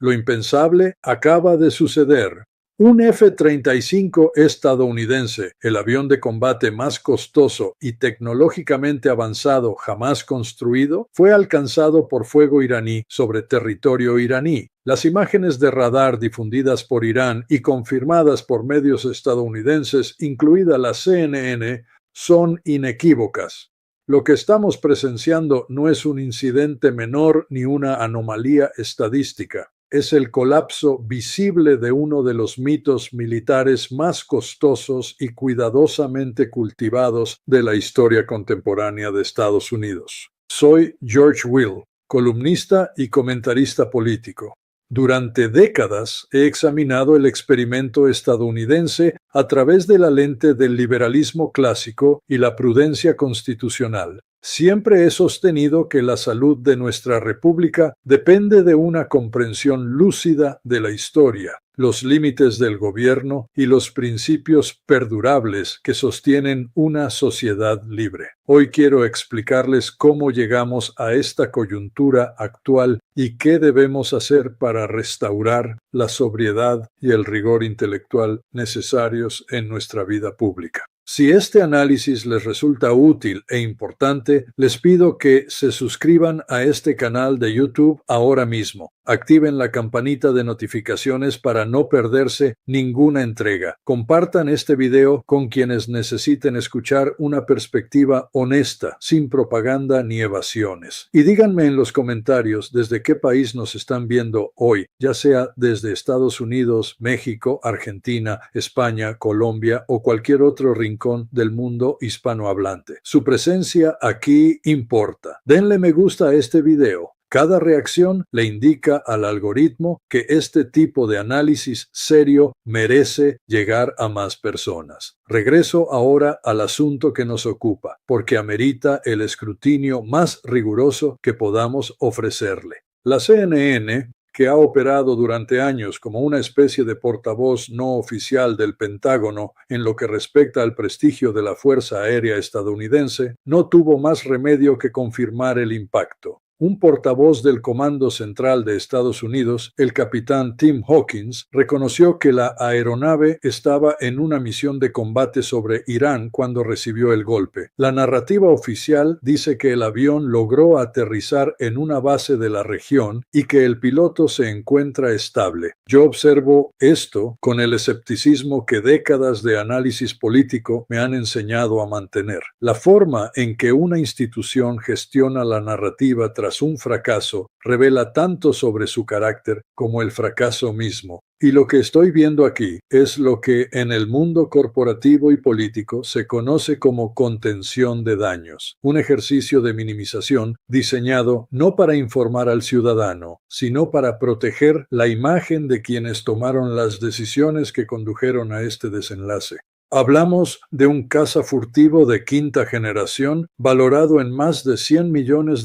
Lo impensable acaba de suceder. Un F-35 estadounidense, el avión de combate más costoso y tecnológicamente avanzado jamás construido, fue alcanzado por fuego iraní sobre territorio iraní. Las imágenes de radar difundidas por Irán y confirmadas por medios estadounidenses, incluida la CNN, son inequívocas. Lo que estamos presenciando no es un incidente menor ni una anomalía estadística. Es el colapso visible de uno de los mitos militares más costosos y cuidadosamente cultivados de la historia contemporánea de Estados Unidos. Soy George Will, columnista y comentarista político. Durante décadas he examinado el experimento estadounidense a través de la lente del liberalismo clásico y la prudencia constitucional. Siempre he sostenido que la salud de nuestra república depende de una comprensión lúcida de la historia, los límites del gobierno y los principios perdurables que sostienen una sociedad libre. Hoy quiero explicarles cómo llegamos a esta coyuntura actual y qué debemos hacer para restaurar la sobriedad y el rigor intelectual necesarios en nuestra vida pública. Si este análisis les resulta útil e importante, les pido que se suscriban a este canal de YouTube ahora mismo. Activen la campanita de notificaciones para no perderse ninguna entrega. Compartan este video con quienes necesiten escuchar una perspectiva honesta, sin propaganda ni evasiones. Y díganme en los comentarios desde qué país nos están viendo hoy, ya sea desde Estados Unidos, México, Argentina, España, Colombia o cualquier otro rincón del mundo hispanohablante. Su presencia aquí importa. Denle me gusta a este video. Cada reacción le indica al algoritmo que este tipo de análisis serio merece llegar a más personas. Regreso ahora al asunto que nos ocupa, porque amerita el escrutinio más riguroso que podamos ofrecerle. La CNN, que ha operado durante años como una especie de portavoz no oficial del Pentágono en lo que respecta al prestigio de la Fuerza Aérea estadounidense, no tuvo más remedio que confirmar el impacto. Un portavoz del Comando Central de Estados Unidos, el capitán Tim Hawkins, reconoció que la aeronave estaba en una misión de combate sobre Irán cuando recibió el golpe. La narrativa oficial dice que el avión logró aterrizar en una base de la región y que el piloto se encuentra estable. Yo observo esto con el escepticismo que décadas de análisis político me han enseñado a mantener. La forma en que una institución gestiona la narrativa tras un fracaso revela tanto sobre su carácter como el fracaso mismo. Y lo que estoy viendo aquí es lo que en el mundo corporativo y político se conoce como contención de daños, un ejercicio de minimización diseñado no para informar al ciudadano, sino para proteger la imagen de quienes tomaron las decisiones que condujeron a este desenlace. Hablamos de un caza furtivo de quinta generación valorado en más de $100 millones.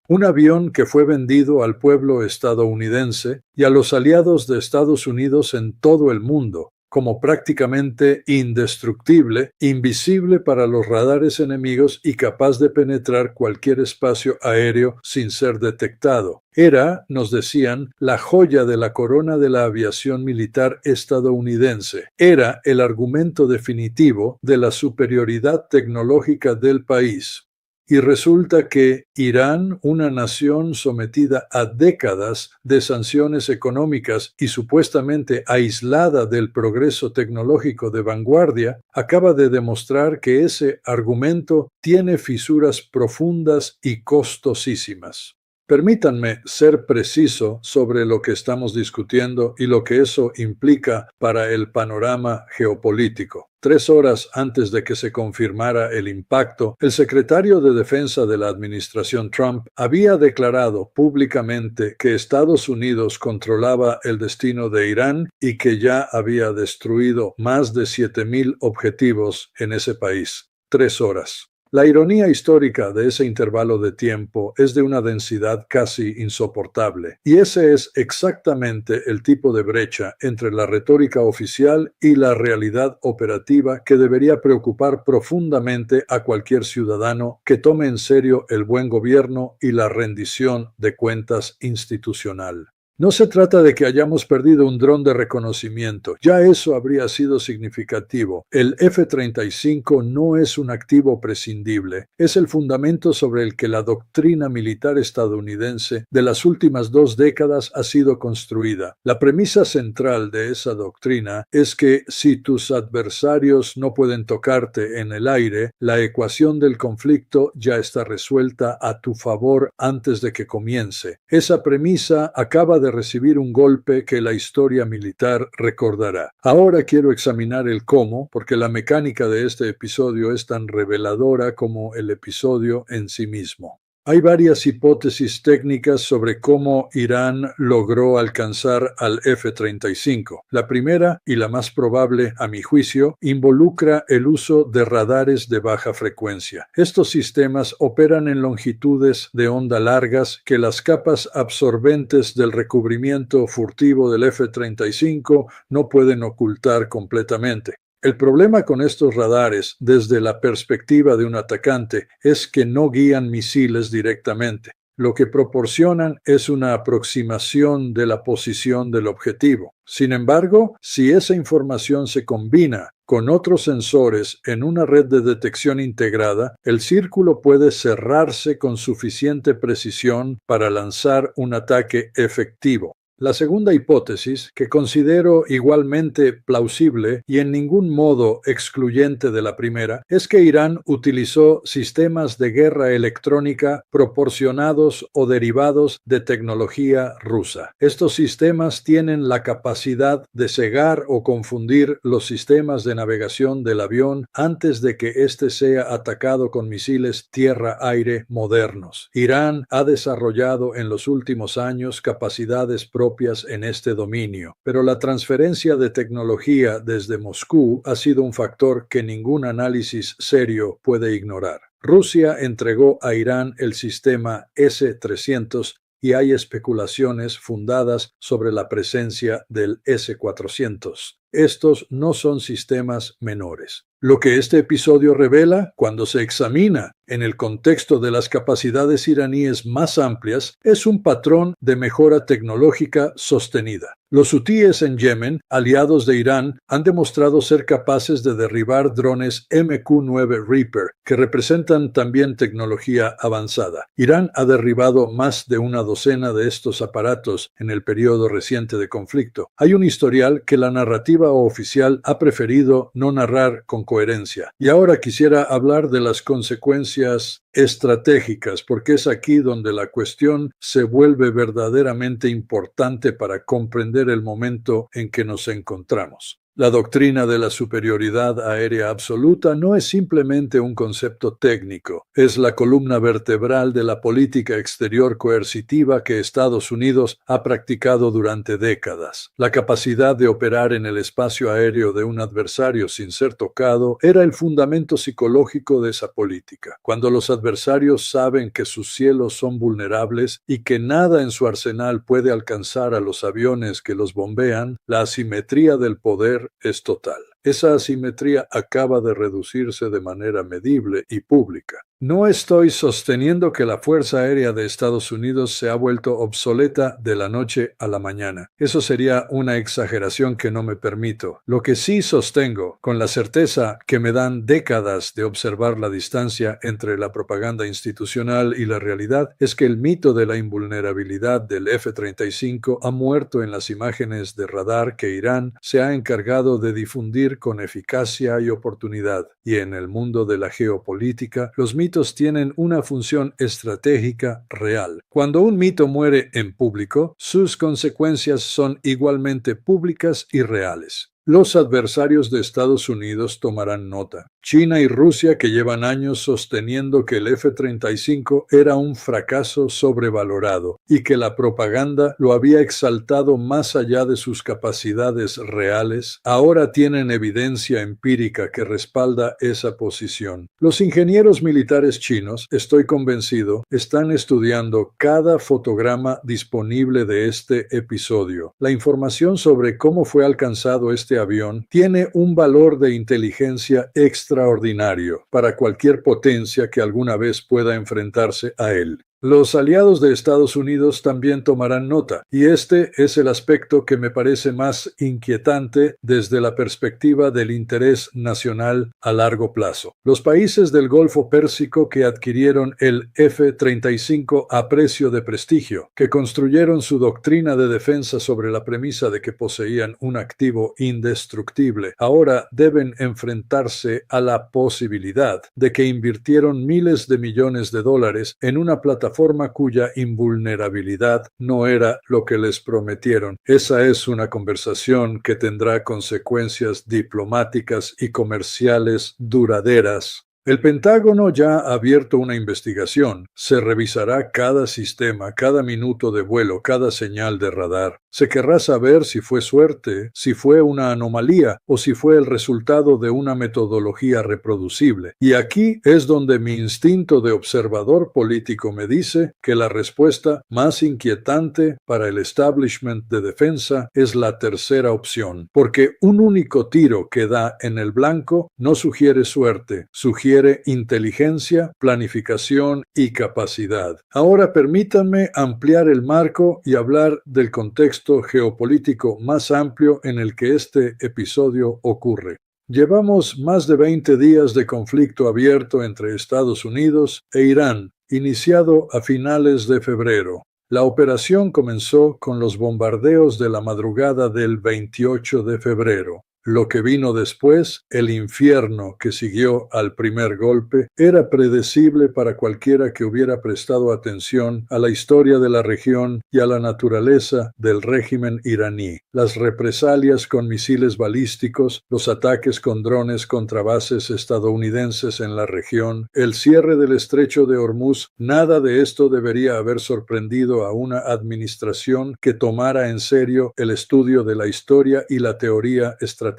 Un avión que fue vendido al pueblo estadounidense y a los aliados de Estados Unidos en todo el mundo, como prácticamente indestructible, invisible para los radares enemigos y capaz de penetrar cualquier espacio aéreo sin ser detectado. Era, nos decían, la joya de la corona de la aviación militar estadounidense. Era el argumento definitivo de la superioridad tecnológica del país. Y resulta que Irán, una nación sometida a décadas de sanciones económicas y supuestamente aislada del progreso tecnológico de vanguardia, acaba de demostrar que ese argumento tiene fisuras profundas y costosísimas. Permítanme ser preciso sobre lo que estamos discutiendo y lo que eso implica para el panorama geopolítico. 3 horas antes de que se confirmara el impacto, el secretario de Defensa de la administración Trump había declarado públicamente que Estados Unidos controlaba el destino de Irán y que ya había destruido más de 7,000 objetivos en ese país. 3 horas. La ironía histórica de ese intervalo de tiempo es de una densidad casi insoportable, y ese es exactamente el tipo de brecha entre la retórica oficial y la realidad operativa que debería preocupar profundamente a cualquier ciudadano que tome en serio el buen gobierno y la rendición de cuentas institucional. No se trata de que hayamos perdido un dron de reconocimiento, ya eso habría sido significativo. El F-35 no es un activo prescindible, es el fundamento sobre el que la doctrina militar estadounidense de las últimas 2 décadas ha sido construida. La premisa central de esa doctrina es que si tus adversarios no pueden tocarte en el aire, la ecuación del conflicto ya está resuelta a tu favor antes de que comience. Esa premisa acaba de recibir un golpe que la historia militar recordará. Ahora quiero examinar el cómo, porque la mecánica de este episodio es tan reveladora como el episodio en sí mismo. Hay varias hipótesis técnicas sobre cómo Irán logró alcanzar al F-35. La primera, y la más probable a mi juicio, involucra el uso de radares de baja frecuencia. Estos sistemas operan en longitudes de onda largas que las capas absorbentes del recubrimiento furtivo del F-35 no pueden ocultar completamente. El problema con estos radares, desde la perspectiva de un atacante, es que no guían misiles directamente. Lo que proporcionan es una aproximación de la posición del objetivo. Sin embargo, si esa información se combina con otros sensores en una red de detección integrada, el círculo puede cerrarse con suficiente precisión para lanzar un ataque efectivo. La segunda hipótesis, que considero igualmente plausible y en ningún modo excluyente de la primera, es que Irán utilizó sistemas de guerra electrónica proporcionados o derivados de tecnología rusa. Estos sistemas tienen la capacidad de cegar o confundir los sistemas de navegación del avión antes de que éste sea atacado con misiles tierra-aire modernos. Irán ha desarrollado en los últimos años capacidades propias en este dominio, pero la transferencia de tecnología desde Moscú ha sido un factor que ningún análisis serio puede ignorar. Rusia entregó a Irán el sistema S-300 y hay especulaciones fundadas sobre la presencia del S-400. Estos no son sistemas menores. Lo que este episodio revela, cuando se examina en el contexto de las capacidades iraníes más amplias, es un patrón de mejora tecnológica sostenida. Los hutíes en Yemen, aliados de Irán, han demostrado ser capaces de derribar drones MQ-9 Reaper, que representan también tecnología avanzada. Irán ha derribado más de una docena de estos aparatos en el periodo reciente de conflicto. Hay un historial que la narrativa oficial ha preferido no narrar con coherencia. Y ahora quisiera hablar de las consecuencias estratégicas, porque es aquí donde la cuestión se vuelve verdaderamente importante para comprender el momento en que nos encontramos. La doctrina de la superioridad aérea absoluta no es simplemente un concepto técnico, es la columna vertebral de la política exterior coercitiva que Estados Unidos ha practicado durante décadas. La capacidad de operar en el espacio aéreo de un adversario sin ser tocado era el fundamento psicológico de esa política. Cuando los adversarios saben que sus cielos son vulnerables y que nada en su arsenal puede alcanzar a los aviones que los bombean, la asimetría del poder es total. Esa asimetría acaba de reducirse de manera medible y pública. No estoy sosteniendo que la Fuerza Aérea de Estados Unidos se ha vuelto obsoleta de la noche a la mañana. Eso sería una exageración que no me permito. Lo que sí sostengo, con la certeza que me dan décadas de observar la distancia entre la propaganda institucional y la realidad, es que el mito de la invulnerabilidad del F-35 ha muerto en las imágenes de radar que Irán se ha encargado de difundir con eficacia y oportunidad. Y en el mundo de la geopolítica, los mitos tienen una función estratégica real. Cuando un mito muere en público, sus consecuencias son igualmente públicas y reales. Los adversarios de Estados Unidos tomarán nota. China y Rusia, que llevan años sosteniendo que el F-35 era un fracaso sobrevalorado y que la propaganda lo había exaltado más allá de sus capacidades reales, ahora tienen evidencia empírica que respalda esa posición. Los ingenieros militares chinos, estoy convencido, están estudiando cada fotograma disponible de este episodio. La información sobre cómo fue alcanzado este avión tiene un valor de inteligencia extraordinario para cualquier potencia que alguna vez pueda enfrentarse a él. Los aliados de Estados Unidos también tomarán nota, y este es el aspecto que me parece más inquietante desde la perspectiva del interés nacional a largo plazo. Los países del Golfo Pérsico que adquirieron el F-35 a precio de prestigio, que construyeron su doctrina de defensa sobre la premisa de que poseían un activo indestructible, ahora deben enfrentarse a la posibilidad de que invirtieron miles de millones de dólares en una plataforma cuya invulnerabilidad no era lo que les prometieron. Esa es una conversación que tendrá consecuencias diplomáticas y comerciales duraderas. El Pentágono ya ha abierto una investigación. Se revisará cada sistema, cada minuto de vuelo, cada señal de radar. Se querrá saber si fue suerte, si fue una anomalía o si fue el resultado de una metodología reproducible. Y aquí es donde mi instinto de observador político me dice que la respuesta más inquietante para el establishment de defensa es la tercera opción, porque un único tiro que da en el blanco no sugiere suerte, sugiere inteligencia, planificación y capacidad. Ahora permítanme ampliar el marco y hablar del contexto geopolítico más amplio en el que este episodio ocurre. Llevamos más de 20 días de conflicto abierto entre Estados Unidos e Irán, iniciado a finales de febrero. La operación comenzó con los bombardeos de la madrugada del 28 de febrero. Lo que vino después, el infierno que siguió al primer golpe, era predecible para cualquiera que hubiera prestado atención a la historia de la región y a la naturaleza del régimen iraní. Las represalias con misiles balísticos, los ataques con drones contra bases estadounidenses en la región, el cierre del estrecho de Hormuz, nada de esto debería haber sorprendido a una administración que tomara en serio el estudio de la historia y la teoría estratégica.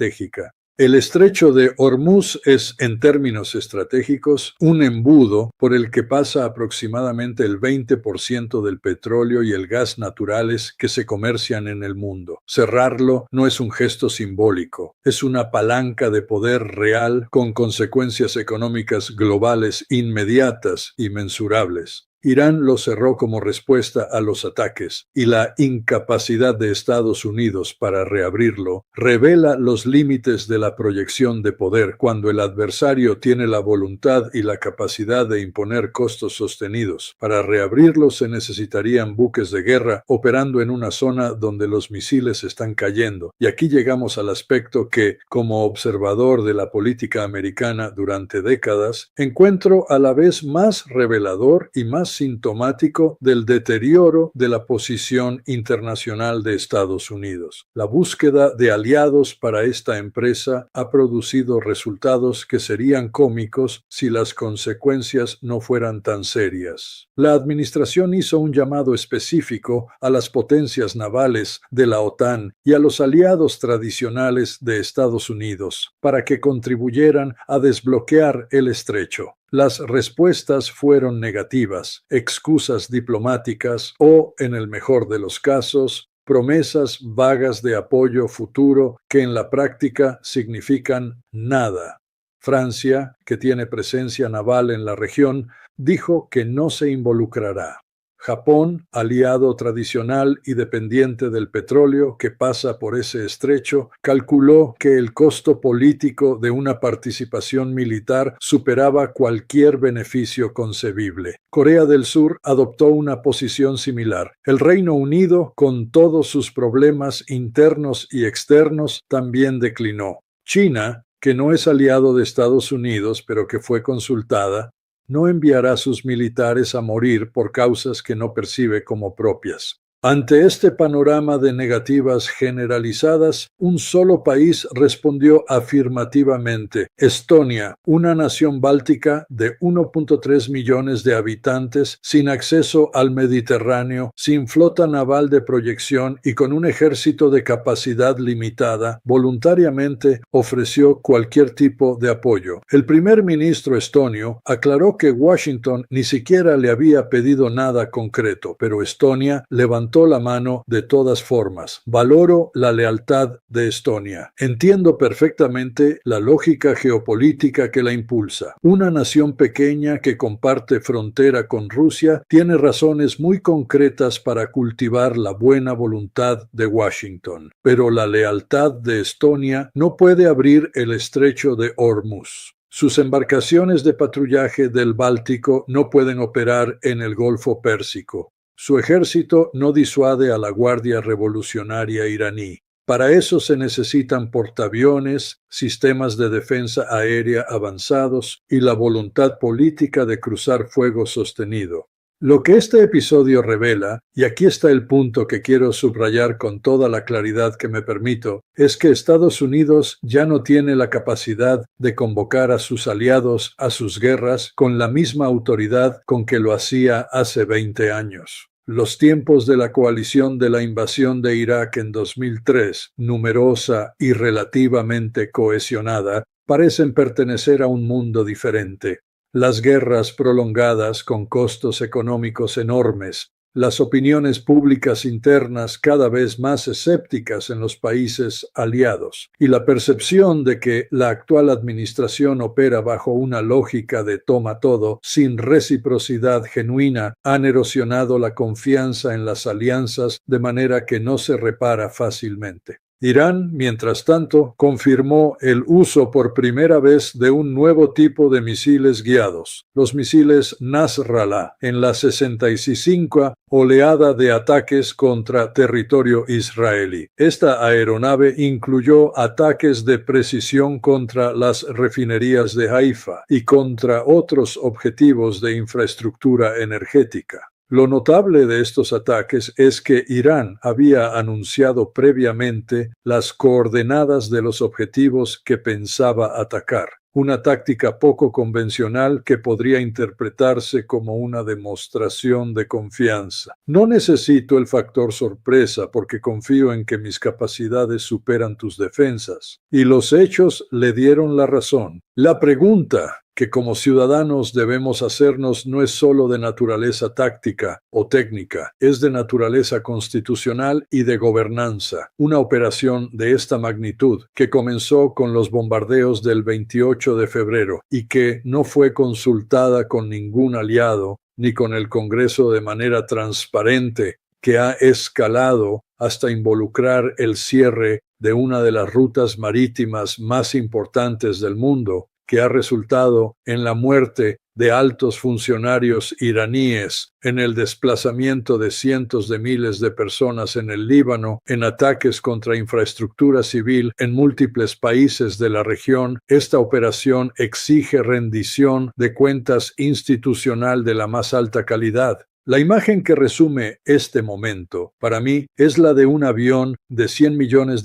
El estrecho de Hormuz es, en términos estratégicos, un embudo por el que pasa aproximadamente el 20% del petróleo y el gas naturales que se comercian en el mundo. Cerrarlo no es un gesto simbólico, es una palanca de poder real con consecuencias económicas globales inmediatas y mensurables. Irán lo cerró como respuesta a los ataques, y la incapacidad de Estados Unidos para reabrirlo revela los límites de la proyección de poder cuando el adversario tiene la voluntad y la capacidad de imponer costos sostenidos. Para reabrirlo se necesitarían buques de guerra operando en una zona donde los misiles están cayendo. Y aquí llegamos al aspecto que, como observador de la política americana durante décadas, encuentro a la vez más revelador y más sintomático del deterioro de la posición internacional de Estados Unidos. La búsqueda de aliados para esta empresa ha producido resultados que serían cómicos si las consecuencias no fueran tan serias. La administración hizo un llamado específico a las potencias navales de la OTAN y a los aliados tradicionales de Estados Unidos para que contribuyeran a desbloquear el estrecho. Las respuestas fueron negativas, excusas diplomáticas o, en el mejor de los casos, promesas vagas de apoyo futuro que en la práctica significan nada. Francia, que tiene presencia naval en la región, dijo que no se involucrará. Japón, aliado tradicional y dependiente del petróleo que pasa por ese estrecho, calculó que el costo político de una participación militar superaba cualquier beneficio concebible. Corea del Sur adoptó una posición similar. El Reino Unido, con todos sus problemas internos y externos, también declinó. China, que no es aliado de Estados Unidos, pero que fue consultada, no enviará sus militares a morir por causas que no percibe como propias. Ante este panorama de negativas generalizadas, un solo país respondió afirmativamente: Estonia, una nación báltica de 1.3 millones de habitantes, sin acceso al Mediterráneo, sin flota naval de proyección y con un ejército de capacidad limitada, voluntariamente ofreció cualquier tipo de apoyo. El primer ministro estonio aclaró que Washington ni siquiera le había pedido nada concreto, pero Estonia levantó levantó la mano de todas formas. Valoro la lealtad de Estonia. Entiendo perfectamente la lógica geopolítica que la impulsa. Una nación pequeña que comparte frontera con Rusia tiene razones muy concretas para cultivar la buena voluntad de Washington. Pero la lealtad de Estonia no puede abrir el estrecho de Hormuz. Sus embarcaciones de patrullaje del Báltico no pueden operar en el Golfo Pérsico. Su ejército no disuade a la Guardia Revolucionaria iraní. Para eso se necesitan portaaviones, sistemas de defensa aérea avanzados y la voluntad política de cruzar fuego sostenido. Lo que este episodio revela, y aquí está el punto que quiero subrayar con toda la claridad que me permito, es que Estados Unidos ya no tiene la capacidad de convocar a sus aliados a sus guerras con la misma autoridad con que lo hacía hace 20 años. Los tiempos de la coalición de la invasión de Irak en 2003, numerosa y relativamente cohesionada, parecen pertenecer a un mundo diferente. Las guerras prolongadas con costos económicos enormes, las opiniones públicas internas cada vez más escépticas en los países aliados y la percepción de que la actual administración opera bajo una lógica de toma todo sin reciprocidad genuina han erosionado la confianza en las alianzas de manera que no se repara fácilmente. Irán, mientras tanto, confirmó el uso por primera vez de un nuevo tipo de misiles guiados, los misiles Nasrallah, en la 65ª oleada de ataques contra territorio israelí. Esta aeronave incluyó ataques de precisión contra las refinerías de Haifa y contra otros objetivos de infraestructura energética. Lo notable de estos ataques es que Irán había anunciado previamente las coordenadas de los objetivos que pensaba atacar, una táctica poco convencional que podría interpretarse como una demostración de confianza. No necesito el factor sorpresa porque confío en que mis capacidades superan tus defensas. Y los hechos le dieron la razón. La pregunta que como ciudadanos debemos hacernos no es solo de naturaleza táctica o técnica, es de naturaleza constitucional y de gobernanza. Una operación de esta magnitud, que comenzó con los bombardeos del 28 de febrero y que no fue consultada con ningún aliado ni con el Congreso de manera transparente, que ha escalado hasta involucrar el cierre de una de las rutas marítimas más importantes del mundo, que ha resultado en la muerte de altos funcionarios iraníes, en el desplazamiento de cientos de miles de personas en el Líbano, en ataques contra infraestructura civil en múltiples países de la región. Esta operación exige rendición de cuentas institucional de la más alta calidad. La imagen que resume este momento, para mí, es la de un avión de $100 millones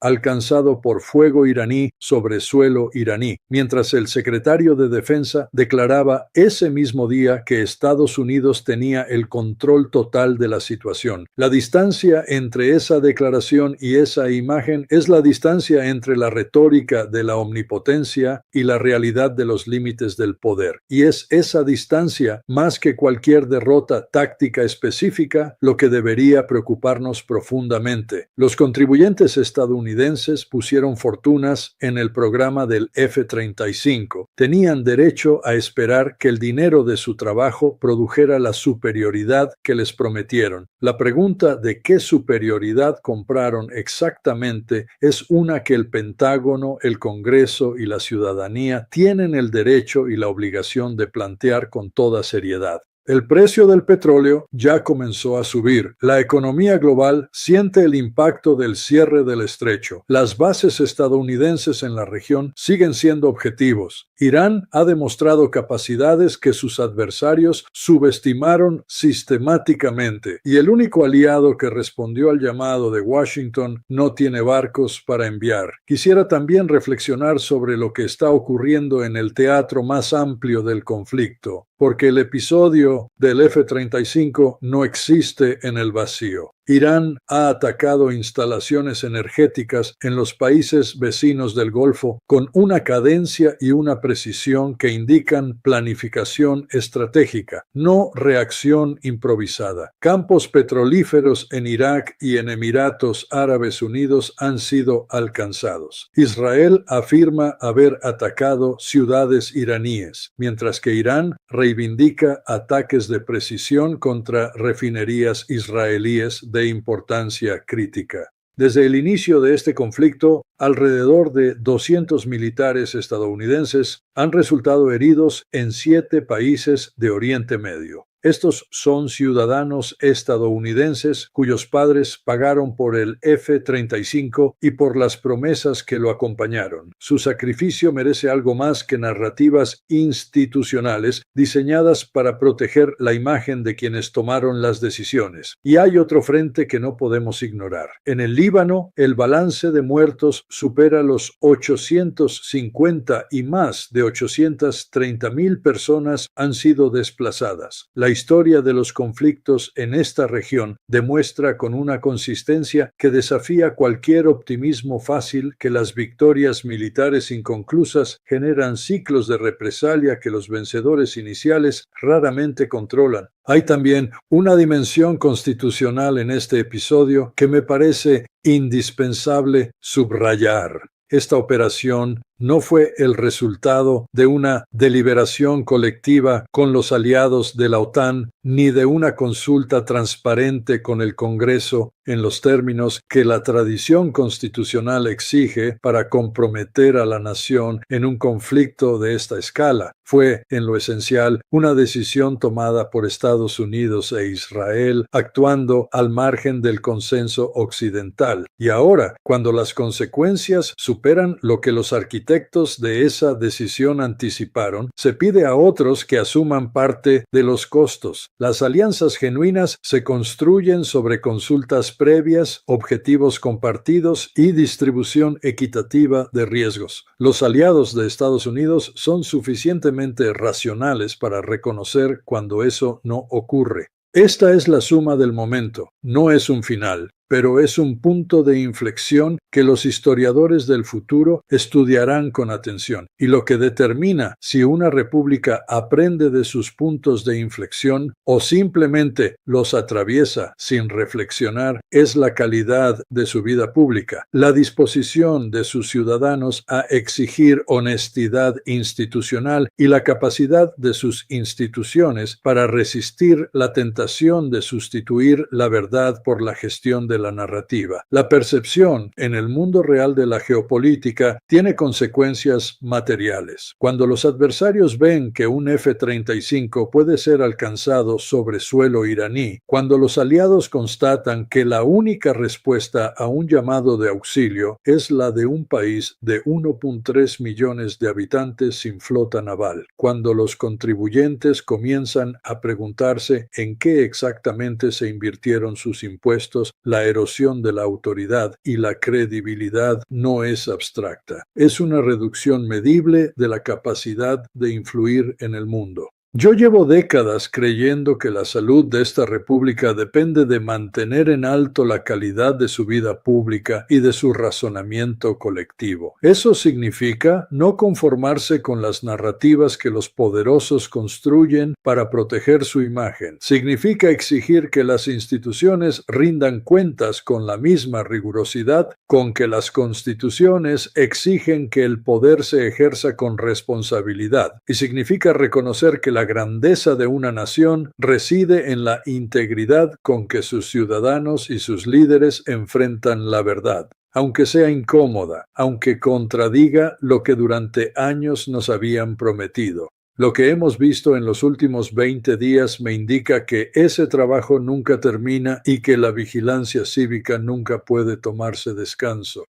alcanzado por fuego iraní sobre suelo iraní, mientras el secretario de Defensa declaraba ese mismo día que Estados Unidos tenía el control total de la situación. La distancia entre esa declaración y esa imagen es la distancia entre la retórica de la omnipotencia y la realidad de los límites del poder. Y es esa distancia, más que cualquier derrota táctica específica, lo que debería preocuparnos profundamente. Los contribuyentes estadounidenses pusieron fortunas en el programa del F-35. Tenían derecho a esperar que el dinero de su trabajo produjera la superioridad que les prometieron. La pregunta de qué superioridad compraron exactamente es una que el Pentágono, el Congreso y la ciudadanía tienen el derecho y la obligación de plantear con toda seriedad. El precio del petróleo ya comenzó a subir. La economía global siente el impacto del cierre del estrecho. Las bases estadounidenses en la región siguen siendo objetivos. Irán ha demostrado capacidades que sus adversarios subestimaron sistemáticamente, y el único aliado que respondió al llamado de Washington no tiene barcos para enviar. Quisiera también reflexionar sobre lo que está ocurriendo en el teatro más amplio del conflicto, porque el episodio del F-35 no existe en el vacío. Irán ha atacado instalaciones energéticas en los países vecinos del Golfo con una cadencia y una precisión que indican planificación estratégica, no reacción improvisada. Campos petrolíferos en Irak y en Emiratos Árabes Unidos han sido alcanzados. Israel afirma haber atacado ciudades iraníes, mientras que Irán reivindica ataques de precisión contra refinerías israelíes de importancia crítica. Desde el inicio de este conflicto, alrededor de 200 militares estadounidenses han resultado heridos en 7 países de Oriente Medio. Estos son ciudadanos estadounidenses cuyos padres pagaron por el F-35 y por las promesas que lo acompañaron. Su sacrificio merece algo más que narrativas institucionales diseñadas para proteger la imagen de quienes tomaron las decisiones. Y hay otro frente que no podemos ignorar. En el Líbano, el balance de muertos supera los 850 y más de 830,000 personas han sido desplazadas. La historia de los conflictos en esta región demuestra con una consistencia que desafía cualquier optimismo fácil que las victorias militares inconclusas generan ciclos de represalia que los vencedores iniciales raramente controlan. Hay también una dimensión constitucional en este episodio que me parece indispensable subrayar. Esta operación no fue el resultado de una deliberación colectiva con los aliados de la OTAN ni de una consulta transparente con el Congreso en los términos que la tradición constitucional exige para comprometer a la nación en un conflicto de esta escala. Fue, en lo esencial, una decisión tomada por Estados Unidos e Israel, actuando al margen del consenso occidental. Y ahora, cuando las consecuencias superan lo que los arquitectos de esa decisión anticiparon, se pide a otros que asuman parte de los costos. Las alianzas genuinas se construyen sobre consultas previas, objetivos compartidos y distribución equitativa de riesgos. Los aliados de Estados Unidos son suficientemente racionales para reconocer cuando eso no ocurre. Esta es la suma del momento, no es un final, pero es un punto de inflexión que los historiadores del futuro estudiarán con atención. Y lo que determina si una república aprende de sus puntos de inflexión o simplemente los atraviesa sin reflexionar es la calidad de su vida pública, la disposición de sus ciudadanos a exigir honestidad institucional y la capacidad de sus instituciones para resistir la tentación de sustituir la verdad por la gestión de la narrativa. La percepción en el mundo real de la geopolítica tiene consecuencias materiales. Cuando los adversarios ven que un F-35 puede ser alcanzado sobre suelo iraní, cuando los aliados constatan que la única respuesta a un llamado de auxilio es la de un país de 1,3 millones de habitantes sin flota naval, cuando los contribuyentes comienzan a preguntarse en qué exactamente se invirtieron sus impuestos, la erosión de la autoridad y la credibilidad no es abstracta. Es una reducción medible de la capacidad de influir en el mundo. Yo llevo décadas creyendo que la salud de esta república depende de mantener en alto la calidad de su vida pública y de su razonamiento colectivo. Eso significa no conformarse con las narrativas que los poderosos construyen para proteger su imagen. Significa exigir que las instituciones rindan cuentas con la misma rigurosidad con que las constituciones exigen que el poder se ejerza con responsabilidad. Y significa reconocer que la grandeza de una nación reside en la integridad con que sus ciudadanos y sus líderes enfrentan la verdad, aunque sea incómoda, aunque contradiga lo que durante años nos habían prometido. Lo que hemos visto en los últimos 20 días me indica que ese trabajo nunca termina y que la vigilancia cívica nunca puede tomarse descanso.